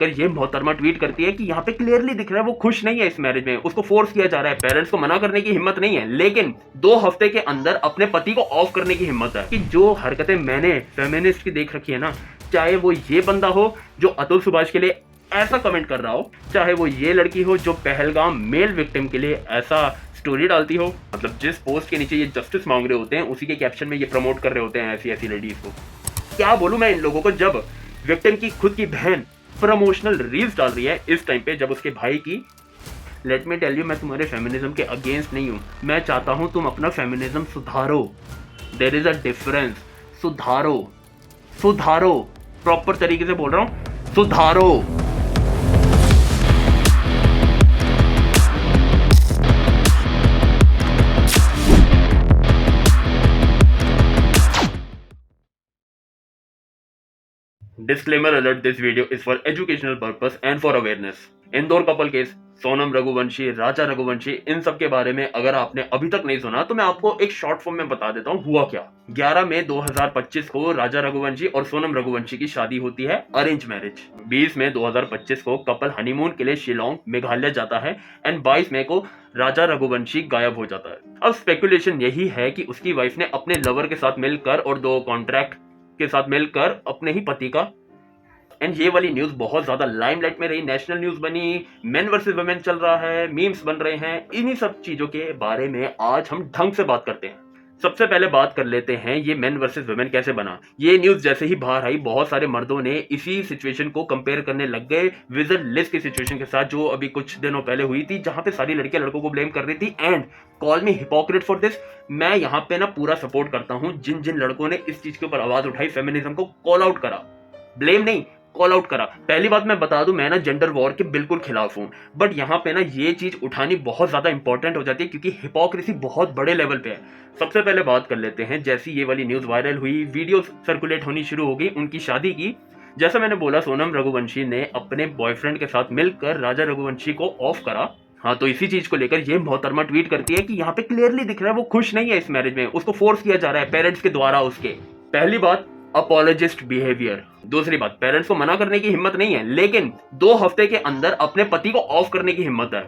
कर ये मोहतरमा ट्वीट करती है कि यहाँ पे क्लियरली दिख रहा है वो खुश नहीं है इस मैरिज में, उसको फोर्स किया जा रहा है, पेरेंट्स को मना करने की हिम्मत नहीं है, लेकिन 2 हफ्ते के अंदर अपने पति को ऑफ करने की हिम्मत है। कि जो हरकतें मैंने फेमिनिस्ट की देख रखी है ना, चाहे वो ये बंदा हो जो अतुल सुभाष के लिए ऐसा कमेंट कर रहा हो, चाहे वो ये लड़की हो जो पहलगाम मेल विक्टिम के लिए ऐसा स्टोरी डालती हो, मतलब जिस पोस्ट के नीचे ये जस्टिस मांग रहे होते हैं उसी के कैप्शन में ये प्रमोट कर रहे होते हैं ऐसी ऐसी लेडीज को। क्या बोलूं मैं इन लोगों को, जब विक्टिम की खुद की बहन प्रमोशनल रील्स डाल रही है इस टाइम पे, जब उसके भाई की। लेट मी टेल यू, मैं तुम्हारे फेमिनिज्म के अगेंस्ट नहीं हूं, मैं चाहता हूं तुम अपना फेमिनिज्म सुधारो। There is a difference. सुधारो, सुधारो, प्रॉपर तरीके से बोल रहा हूं, सुधारो। Disclaimer alert, this video is for educational purpose and for awareness. Indore couple case, Sonam Raghuvanshi, Raja Raghuvanshi, इन सब के बारे में अगर आपने अभी तक नहीं सुना तो मैं आपको एक शॉर्ट फॉर्म में बता देता हूँ हुआ क्या। 11 मई 2025 को राजा रघुवंशी और सोनम रघुवंशी की शादी होती है, अरेंज मैरिज। 20 मई 2025 को कपल हनीमून के लिए शिलोंग मेघालय जाता है एंड 22 मई को राजा रघुवंशी गायब हो जाता है। अब स्पेकुलेशन यही है कि उसकी वाइफ ने अपने लवर के साथ मिलकर और 2 कॉन्ट्रैक्ट के साथ मिलकर अपने ही पति का, एंड ये वाली न्यूज बहुत ज्यादा लाइमलाइट में रही, नेशनल न्यूज बनी, मेन वर्सेस वुमेन चल रहा है, मीम्स बन रहे हैं। इन्हीं सब चीजों के बारे में आज हम ढंग से बात करते हैं। सबसे पहले बात कर लेते हैं ये मेन वर्सेस वुमेन कैसे बना। ये न्यूज जैसे ही बाहर आई, बहुत सारे मर्दों ने इसी सिचुएशन को कंपेयर करने लग गए विजन लिस की सिचुएशन के साथ, जो अभी कुछ दिनों पहले हुई थी, जहां पे सारी लड़कियां लड़कों को ब्लेम कर रही थी। And call me hypocrite for this, मैं यहाँ पे ना पूरा सपोर्ट करता हूँ जिन जिन लड़कों ने इस चीज के ऊपर आवाज उठाई, फेमिनिज्म को कॉल आउट करा, ब्लेम नहीं, कॉल आउट करा। पहली बात मैं बता दूं, मैं ना जेंडर वॉर के बिल्कुल खिलाफ हूं, बट यहाँ पे ना ये चीज उठानी बहुत ज्यादा इंपॉर्टेंट हो जाती है क्योंकि हिपोक्रेसी बहुत बड़े लेवल पे है। सबसे पहले बात कर लेते हैं, जैसी ये वाली न्यूज वायरल हुई, वीडियो सर्कुलेट होनी शुरू हो गई उनकी शादी की। जैसा मैंने बोला, सोनम रघुवंशी ने अपने बॉयफ्रेंड के साथ मिलकर राजा रघुवंशी को ऑफ करा। हाँ, तो इसी चीज को लेकर ये मोहतरमा ट्वीट करती है कि यहाँ पे क्लियरली दिख रहा है वो खुश नहीं है इस मैरिज में, उसको फोर्स किया जा रहा है पेरेंट्स के द्वारा उसके। पहली बात, अपॉलोजिस्ट बिहेवियर। दूसरी बात, पेरेंट्स को मना करने की हिम्मत नहीं है, लेकिन 2 हफ्ते के अंदर अपने पति को ऑफ करने की हिम्मत है।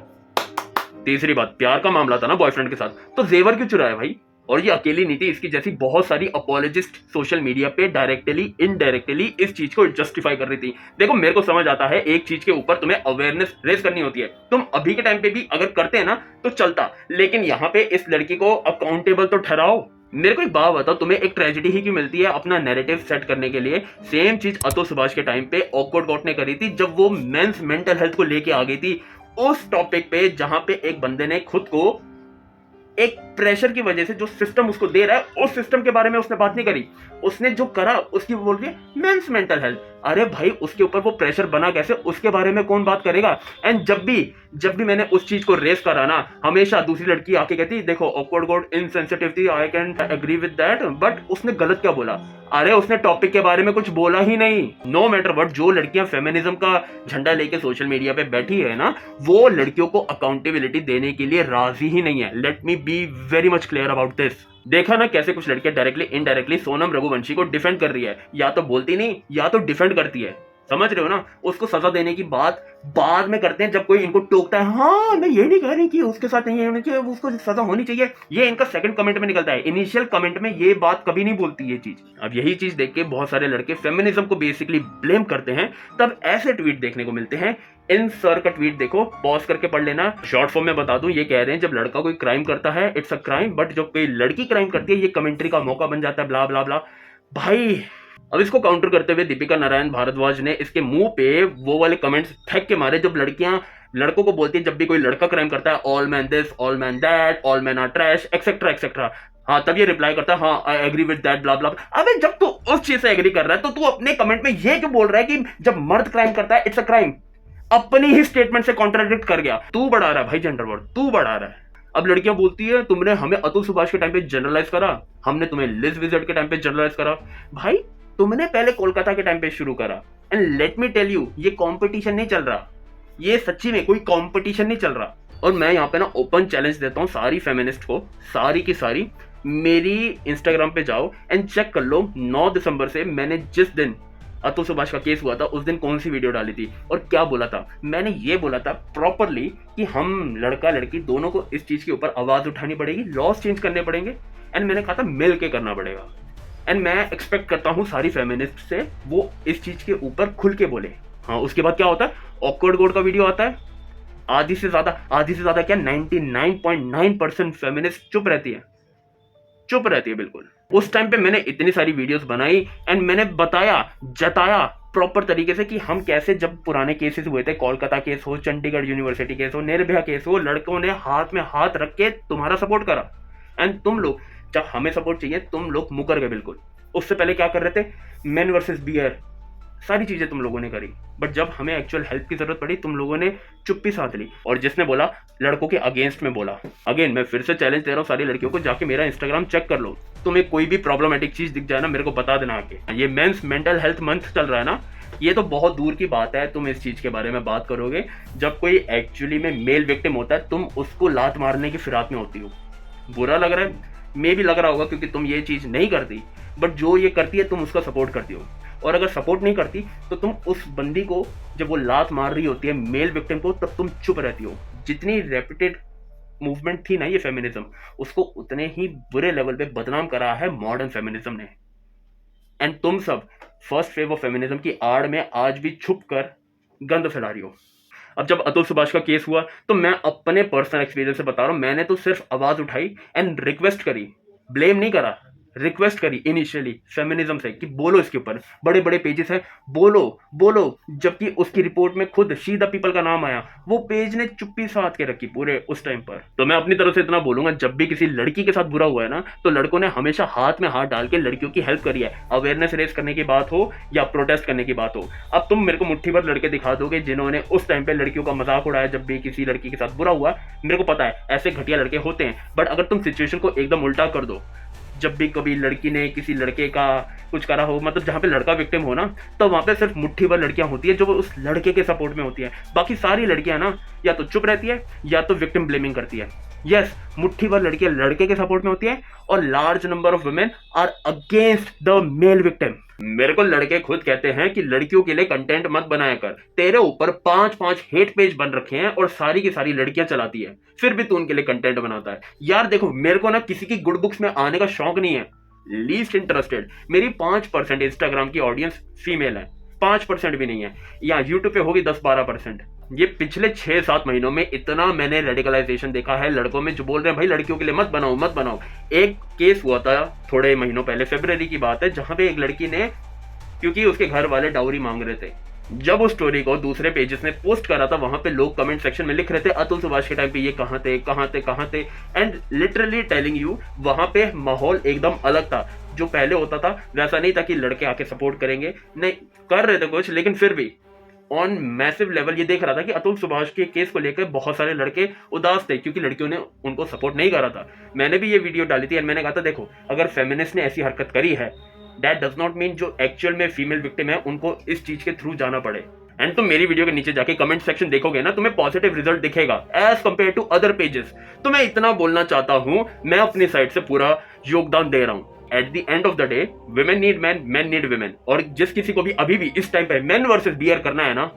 तीसरी बात, प्यार का मामला था ना बॉयफ्रेंड के साथ, तो जेवर क्यों चुराया भाई? और ये अकेली नहीं थी, इसकी जैसी बहुत सारी अपॉलोजिस्ट सोशल मीडिया पे डायरेक्टली इनडायरेक्टली इस चीज को जस्टिफाई कर रही थी। देखो, मेरे को समझ आता है एक चीज के ऊपर तुम्हें अवेयरनेस रेज करनी होती है, तुम अभी के टाइम पे भी अगर करते हैं ना तो चलता, लेकिन यहाँ पे इस लड़की को अकाउंटेबल तो ठहराओ। मेरे को एक बात बताओ, तुम्हें एक ट्रेजेडी ही क्यों मिलती है अपना नैरेटिव सेट करने के लिए? सेम चीज अतुल सुभाष के टाइम पे ऑकवर्ड गॉट ने करी थी, जब वो मेंस मेंटल हेल्थ को लेके आ गई थी उस टॉपिक पे, जहां पे एक बंदे ने खुद को एक प्रेशर की वजह से जो सिस्टम उसको दे रहा है उस सिस्टम के बारे में उसने बात नहीं करी। उसने जो करा उसकी बोल रही है मेंस मेंटल हेल्थ। अरे भाई, उसके ऊपर वो प्रेशर बना कैसे, उसके बारे में कौन बात करेगा? एंड जब भी मैंने उस चीज को रेस करा ना, हमेशा दूसरी लड़की आके कहती देखो ऑकवर्ड गॉट इनसेंसिटिव थी, I can agree with that, but उसने गलत क्या बोला? अरे उसने टॉपिक के बारे में कुछ बोला ही नहीं। नो मैटर व्हाट, जो लड़कियां फेमिनिज्म का झंडा लेके सोशल मीडिया पे बैठी है ना, वो लड़कियों को अकाउंटेबिलिटी देने के लिए राजी ही नहीं है। Let me be very much clear about this. देखा ना कैसे कुछ लड़कियां डायरेक्टली इनडायरेक्टली सोनम रघुवंशी को डिफेंड कर रही है, या तो बोलती नहीं या तो डिफेंड करती है। समझ रहे हो ना? उसको सजा देने की बात बाद में करते हैं जब कोई इनको टोकता है। हाँ, मैं ये नहीं कह रही कि उसके साथ नहीं होनी चाहिए, उसको सजा होनी चाहिए, ये इनका सेकंड कमेंट में निकलता है। इनिशियल कमेंट में ये बात कभी नहीं बोलती ये चीज। अब यही चीज देख के बहुत सारे लड़के फेमिनिज्म को बेसिकली ब्लेम करते हैं, तब ऐसे ट्वीट देखने को मिलते हैं। इन सर का ट्वीट देखो, पॉज करके पढ़ लेना। शॉर्ट फॉर्म में बता दूं, ये कह रहे हैं जब लड़का कोई क्राइम करता है इट्स अ क्राइम, बट जब कोई लड़की क्राइम करती है ये कमेंट्री का मौका बन जाता है, ब्ला ब्ला ब्ला। भाई, अब इसको काउंटर करते हुए दीपिका नारायण भारद्वाज ने इसके मुंह पे वो वाले कमेंट्स फेंक के मारे जब लड़कियां लड़कों को बोलती है जब भी कोई लड़का क्राइम करता है, all man this, all man that, all man are trash, etcetera etcetera. हाँ, तब ये रिप्लाई करता है हाँ I agree with that, blah blah. अबे, जब तू उस चीज से एग्री कर रहा है तो तू अपने कमेंट में ये क्यों बोल रहा है कि जब मर्द क्राइम करता है इट्स अ क्राइम? अपनी ही स्टेटमेंट से कॉन्ट्राडिक्ट कर गया। तू बढ़ा रहा है भाई जेंडर वॉर, तू बढ़ा रहा है। अब लड़कियां बोलती है तुमने हमें अतुल सुभाष के टाइम पे जनरलाइज करा, हमने तुम्हें लिज विजर्ड के टाइम पे जनरलाइज करा। भाई, तुमने पहले कोलकाता के टाइम पे शुरू करा। And let me tell you, ये कंपटीशन नहीं चल रहा, ये सच्ची में कोई कंपटीशन नहीं चल रहा। और मैं यहाँ पे ना ओपन चैलेंज देता हूँ सारी फेमिनिस्ट को, सारी की सारी, मेरी इंस्टाग्राम पे जाओ एंड चेक कर लो 9 दिसंबर से मैंने जिस दिन अतुल सुभाष का केस हुआ था उस दिन कौन सी वीडियो डाली थी और क्या बोला था। मैंने ये बोला था प्रॉपरली कि हम लड़का लड़की दोनों को इस चीज के ऊपर आवाज उठानी पड़ेगी, लॉज चेंज करने पड़ेंगे, एंड मैंने कहा था मिल के करना पड़ेगा। एंड मैं एक्सपेक्ट करता हूँ सारी फेमिनिस्ट से वो इस चीज के ऊपर खुल के बोले। हाँ, उसके बाद क्या होता है, ऑकवर्ड गोड का वीडियो आता है, आधी से ज्यादा क्या 99.9% फेमिनिस्ट चुप रहती है बिल्कुल। उस टाइम पे मैंने इतनी सारी वीडियोस बनाई एंड मैंने बताया, जताया प्रॉपर तरीके से कि हम कैसे, जब पुराने केसेस हुए थे, कोलकाता केस हो, चंडीगढ़ यूनिवर्सिटी केस हो, निर्भया केस हो, लड़कों ने हाथ में हाथ रख के तुम्हारा सपोर्ट करा एंड तुम लोग जब हमें सपोर्ट चाहिए तुम लोग मुकर गए बिल्कुल। उससे पहले क्या कर रहे थे, मेन वर्सेस बियर, सारी चीजें तुम लोगों ने करी, बट जब हमें एक्चुअल हेल्प की जरूरत पड़ी तुम लोगों ने चुप्पी साध ली। और जिसने बोला लड़कों के अगेंस्ट में बोला, अगेन मैं फिर से चैलेंज दे रहा हूँ सारी लड़कियों को, जाके मेरा इंस्टाग्राम चेक कर लो, तुम्हें कोई भी प्रॉब्लमेटिक चीज दिख जाए ना मेरे को बता देना आके। ये मेंस मेंटल हेल्थ मंथ चल रहा है ना, ये तो बहुत दूर की बात है तुम इस चीज के बारे में बात करोगे। जब कोई एक्चुअली में मेल विक्टिम होता है तुम उसको लात मारने की फिराक में होती हो। बुरा लग रहा है, मे भी लग रहा होगा क्योंकि तुम ये चीज नहीं करती, बट जो ये करती है तुम उसका सपोर्ट करती हो। और अगर सपोर्ट नहीं करती तो तुम उस बंदी को जब वो लात मार रही होती है मेल विक्टिम को, तब तुम चुप रहती हो। जितनी रेपिटेड मूवमेंट थी ना ये फेमिनिज्म, उसको उतने ही बुरे लेवल पे बदनाम करा है मॉडर्न फेमिनिज्म ने। एंड तुम सब फर्स्ट वेव ऑफ फेमिनिज्म की आड़ में आज भी छुप कर गंद फैला रही हो। अब जब अतुल सुभाष का केस हुआ तो मैं अपने पर्सनल एक्सपीरियंस से बता रहा हूं, मैंने तो सिर्फ आवाज उठाई एंड रिक्वेस्ट करी, ब्लेम नहीं करा, रिक्वेस्ट करी इनिशियली फेमिनिज्म से कि बोलो इसके ऊपर, बड़े बड़े पेजेस हैं, बोलो। जबकि उसकी रिपोर्ट में खुद शी द पीपल का नाम आया, वो पेज ने चुप्पी साध के रखी पूरे उस टाइम पर। तो मैं अपनी तरफ से इतना बोलूंगा, जब भी किसी लड़की के साथ बुरा हुआ है ना तो लड़कों ने हमेशा हाथ में हाथ डाल के लड़कियों की हेल्प करी है, अवेयरनेस रेज करने की बात हो या प्रोटेस्ट करने की बात हो। अब तुम मेरे को मुट्ठी भर लड़के दिखा दोगे जिन्होंने उस टाइम पे लड़कियों का मजाक उड़ाया जब भी किसी लड़की के साथ बुरा हुआ। मेरे को पता है ऐसे घटिया लड़के होते हैं, बट अगर तुम सिचुएशन को एकदम उल्टा कर दो, जब भी कभी लड़की ने किसी लड़के का कुछ करा हो, मतलब जहां पे लड़का विक्टिम हो ना, तो वहां पे सिर्फ मुट्ठी भर लड़कियां होती है जो उस लड़के के सपोर्ट में होती है। बाकी सारी लड़कियां ना या तो चुप रहती है या तो विक्टिम ब्लेमिंग करती है। यस, मुट्ठी भर लड़कियां लड़के के सपोर्ट में होती है और large number of women are against the male victim. मेरे को लड़के खुद कहते हैं कि लड़कियों के लिए कंटेंट मत बनाया कर, तेरे ऊपर 5-5 हेट पेज बन रखे हैं और सारी की सारी लड़कियां चलाती है, फिर भी तू उनके लिए कंटेंट बनाता है। यार देखो, मेरे को ना किसी की गुड बुक्स में आने का शौक नहीं है, लीस्ट इंटरेस्टेड। मेरी 5% इंस्टाग्राम की ऑडियंस फीमेल है, 5% भी नहीं है, या यूट्यूब पे होगी 10-12%। ये पिछले 6-7 महीनों में इतना मैंने रेडिकलाइजेशन देखा है लड़कों में जो बोल रहे हैं भाई लड़कियों के लिए मत बनाओ। एक केस हुआ था थोड़े महीनों पहले, फरवरी की बात है, जहां पे एक लड़की ने, क्योंकि उसके घर वाले डाउरी मांग रहे थे, जब उस स्टोरी को दूसरे पेजेस ने पोस्ट करा था वहां पे लोग कमेंट सेक्शन में लिख रहे थे अतुल सुभाष के टाइम पे ये कहां थे। एंड लिटरली टेलिंग यू, वहां पे माहौल एकदम अलग था। जो पहले होता था वैसा नहीं था कि लड़के आके सपोर्ट करेंगे, नहीं कर रहे थे कुछ, लेकिन फिर भी ऑन मैसिव लेवल ये देख रहा था कि अतुल सुभाष के केस को लेकर बहुत सारे लड़के उदास थे क्योंकि लड़कियों ने उनको सपोर्ट नहीं करा था। मैंने भी ये वीडियो डाली थी और मैंने कहा था देखो, अगर फेमिनिस्ट ने ऐसी हरकत करी है, दैट डज नॉट मीन जो एक्चुअल में फीमेल विक्टिम है उनको इस चीज के थ्रू जाना पड़े। एंड तुम मेरी वीडियो के नीचे जाके कमेंट सेक्शन देखोगे ना, तुम्हें पॉजिटिव रिजल्ट दिखेगा as compare to other pages. तो मैं इतना बोलना चाहता हूं, मैं अपनी साइड से पूरा योगदान दे रहा हूं। At the end of the day, women need man, man need women। और जिस किसी को भी अभी भी इस टाइम पे मेन वर्सेस बियर करना है ना,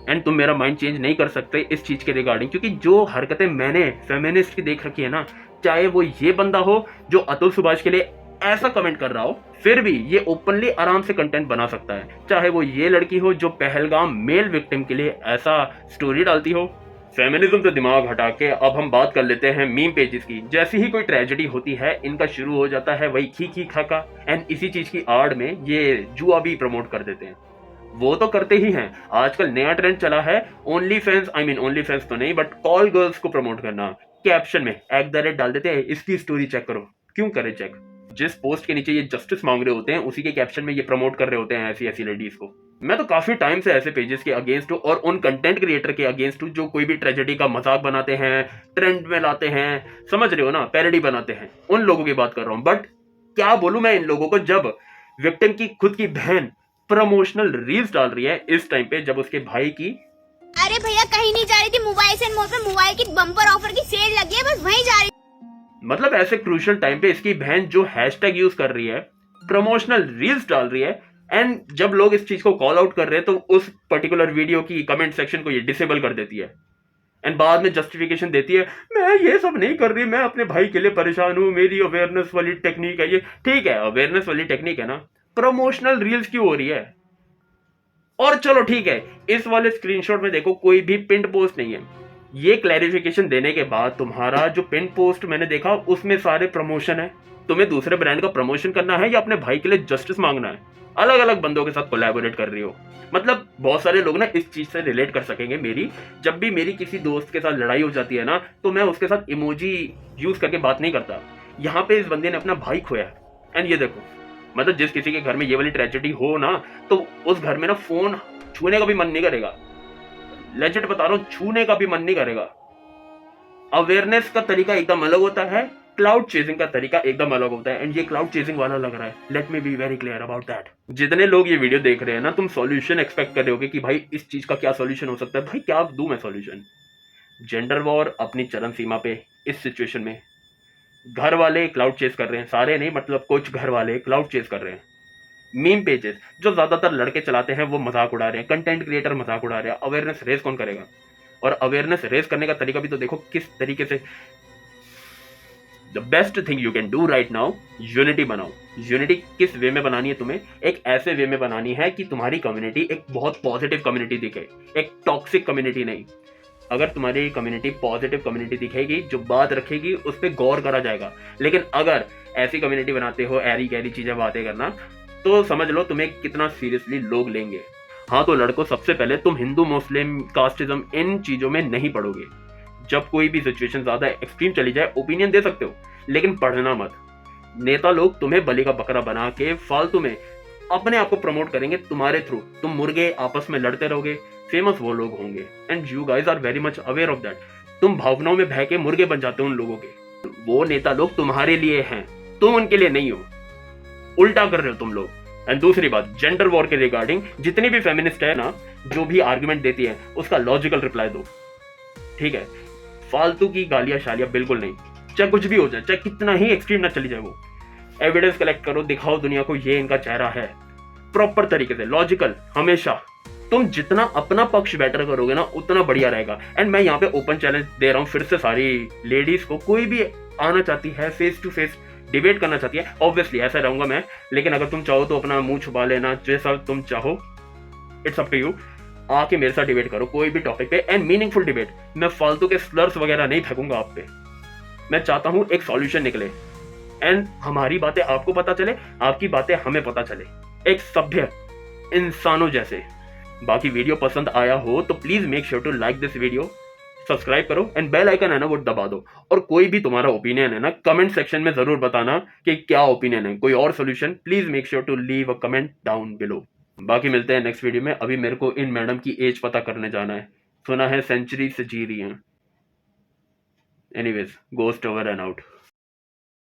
एंड तुम मेरा माइंड चेंज नहीं कर सकते इस चीज के रिगार्डिंग, क्योंकि जो हरकतें मैंने फेमिनिस्ट की देख रखी है ना, चाहे वो ये बंदा हो जो अतुल सुभाष के लिए ऐसा कमेंट कर रहा हो, फिर भी ये ओपनली आराम से कंटेंट बना सकता है। चाहे वो ये लड़की हो जो पहलगाम मेल विक्टिम के लिए ऐसा स्टोरी डालती हो। फेमिनिज्म से दिमाग हटा के अब हम बात कर लेते हैं मीम पेजेस की। जैसी ही कोई ट्रेजेडी होती है, इनका शुरू हो जाता है वही खी खाका, एंड इसी चीज की आड़ में ये जुआ भी प्रमोट कर देते हैं। वो तो करते ही हैं, आजकल नया ट्रेंड चला है ओनली फैंस तो नहीं, बट कॉल गर्ल्स को प्रमोट करना। कैप्शन में @ डाल देते हैं, इसकी स्टोरी चेक करो। क्यों करे चेक? जिस पोस्ट के नीचे ये जस्टिस मांग रहे होते हैं उसी के कैप्शन में ये प्रमोट कर रहे होते हैं ऐसी लेडीज को। मैं तो काफी टाइम से ऐसे पेजेस के अगेंस्ट हूँ और उन कंटेंट क्रिएटर के अगेंस्ट हूँ जो कोई भी ट्रेजेडी का मजाक बनाते हैं, ट्रेंड में लाते हैं, समझ रहे हो ना, पैरोडी बनाते हैं, उन लोगों की बात कर रहा हूँ। बट क्या बोलूं मैं इन लोगों को, जब विक्टिम की खुद की बहन प्रमोशनल रील्स डाल रही है इस टाइम पे, जब उसके भाई की, अरे भैया कहीं नहीं जा रही थी, मोबाइल से मोड पे मोबाइल की बम्पर ऑफर की सेल लगी है, बस वहीं जा रही। मतलब ऐसे क्रूशियल टाइम पे इसकी बहन जो हैशटैग यूज कर रही है, प्रमोशनल रील्स डाल रही है, एंड जब लोग इस चीज को कॉल आउट कर रहे हैं तो उस पर्टिकुलर वीडियो की कमेंट सेक्शन को ये डिसेबल कर देती है एंड बाद में जस्टिफिकेशन देती है, मैं ये सब नहीं कर रही, मैं अपने भाई के लिए परेशान हूँ, मेरी अवेयरनेस वाली टेक्निक है ये। ठीक है, अवेयरनेस वाली टेक्निक है ना, प्रमोशनल रील्स क्यों हो रही है? और चलो ठीक है, इस वाले स्क्रीनशॉट में देखो कोई भी पिन पोस्ट नहीं है। ये क्लैरिफिकेशन देने के बाद तुम्हारा जो पिन पोस्ट मैंने देखा उसमें सारे प्रमोशन है। तुम्हें दूसरे ब्रांड का प्रमोशन करना है या अपने भाई के लिए जस्टिस मांगना है? अलग अलग बंदों के साथ कोलैबोरेट कर रही हो। मतलब बहुत सारे लोग ना इस चीज से रिलेट कर सकेंगे। जब भी मेरी किसी दोस्त के साथ लड़ाई हो जाती है ना, तो मैं उसके साथ इमोजी यूज करके बात नहीं करता। यहाँ पे इस बंदे ने अपना भाई खोया है एंड ये देखो, मतलब जिस किसी के घर में ये वाली ट्रेजेडी हो ना, तो उस घर में ना फोन छूने का भी मन नहीं करेगा। लेजिट बता रहा हूँ, छूने का भी मन नहीं करेगा। अवेयरनेस का तरीका एकदम अलग होता है, क्लाउड चेजिंग का तरीका एकदम अलग होता है एंड ये क्लाउड चेजिंग वाला लग रहा है। Let me be very clear about that. जितने लोग ये वीडियो देख रहे हैं ना, तुम सॉल्यूशन एक्सपेक्ट कर रहे होगे कि भाई इस चीज का क्या सॉल्यूशन हो सकता है। भाई क्या दूं मैं सॉल्यूशन? जेंडर वॉर अपनी चरम सीमा पे इस सिचुएशन में। घर वाले क्लाउड चेज कर रहे हैं, सारे नहीं, मतलब कुछ घर वाले क्लाउड चेज कर रहे हैं। मीम पेजेस जो ज्यादातर लड़के चलाते हैं वो मजाक उड़ा रहे हैं, कंटेंट क्रिएटर मजाक उड़ा रहे हैं। अवेयरनेस रेस कौन करेगा? और अवेयरनेस रेस करने का तरीका भी तो देखो किस तरीके से। The best thing you can do right now, unity बनाओ। यूनिटी किस वे में बनानी है तुम्हें? एक ऐसे वे में बनानी है कि तुम्हारी कम्युनिटी एक बहुत पॉजिटिव कम्युनिटी दिखे, एक टॉक्सिक कम्युनिटी नहीं। अगर तुम्हारी कम्युनिटी पॉजिटिव कम्युनिटी दिखेगी, जो बात रखेगी उस पर गौर करा जाएगा। लेकिन अगर ऐसी कम्युनिटी बनाते हो ऐरी गैरी चीजें बातें करना, तो समझ लो तुम्हें कितना सीरियसली लोग लेंगे। हाँ तो लड़कों, सबसे पहले तुम हिंदू मुस्लिम कास्टिज्म इन चीजों में नहीं पढ़ोगे। जब कोई भी सिचुएशन ज्यादा एक्सट्रीम चली जाए ओपिनियन दे सकते हो, लेकिन पढ़ना मत। नेता लोग तुम्हें बलि का बकरा बना के फालतू में अपने आप को प्रमोट करेंगे तुम्हारे थ्रू। तुम मुर्गे आपस में लड़ते रहोगे, फेमस वो लोग होंगे and you guys are very much aware of that. तुम भावनाओं में बह के मुर्गे बन जाते हो उन लोगों के। वो नेता लोग तुम्हारे लिए हैं, तुम उनके लिए नहीं हो। उल्टा कर रहे हो तुम लोग। एंड दूसरी बात, जेंडर वॉर के रिगार्डिंग जितनी भी फेमिनिस्ट है ना, जो भी आर्गुमेंट देती है उसका लॉजिकल रिप्लाई दो, ठीक है? फालतू की गालियां शालियां बिल्कुल नहीं। चाहे कुछ भी हो जाए, चाहे कितना ही एक्सट्रीम ना चली जाए, वो एविडेंस कलेक्ट करो, दिखाओ दुनिया को ये इनका चेहरा है, प्रॉपर तरीके से, लॉजिकल। हमेशा तुम जितना अपना पक्ष बेटर करोगे ना, उतना बढ़िया रहेगा। एंड मैं यहाँ पे ओपन चैलेंज दे रहा हूँ फिर से सारी लेडीज को, कोई भी आना चाहती है फेस टू फेस डिबेट करना चाहती है, ऑब्वियसली ऐसा रहूंगा मैं, लेकिन अगर तुम चाहो तो अपना मुंह छुपा लेना, जैसा तुम चाहो, इट्स अप टू यू। आके मेरे साथ डिबेट करो कोई भी टॉपिक पे एंड मीनिंगफुल डिबेट। मैं फालतू के स्लर्स वगैरह नहीं फेंकूंगा आप पे। मैं चाहता हूं एक सॉल्यूशन निकले एंड हमारी बातें आपको पता चले, आपकी बातें हमें पता चले, एक सभ्य इंसानों जैसे। बाकी वीडियो पसंद आया हो तो please make sure to like this video, subscribe करो एंड बेल आइकन है ना वो दबा दो। और कोई भी तुम्हारा ओपिनियन है ना, कमेंट सेक्शन में जरूर बताना कि क्या ओपिनियन है, कोई और solution. Please make sure to leave a comment down below. बाकी मिलते हैं नेक्स्ट वीडियो में। अभी मेरे को इन मैडम की एज पता करने जाना है, सुना है सेंचुरी से जी रही हैं। Anyways, ghost over and out.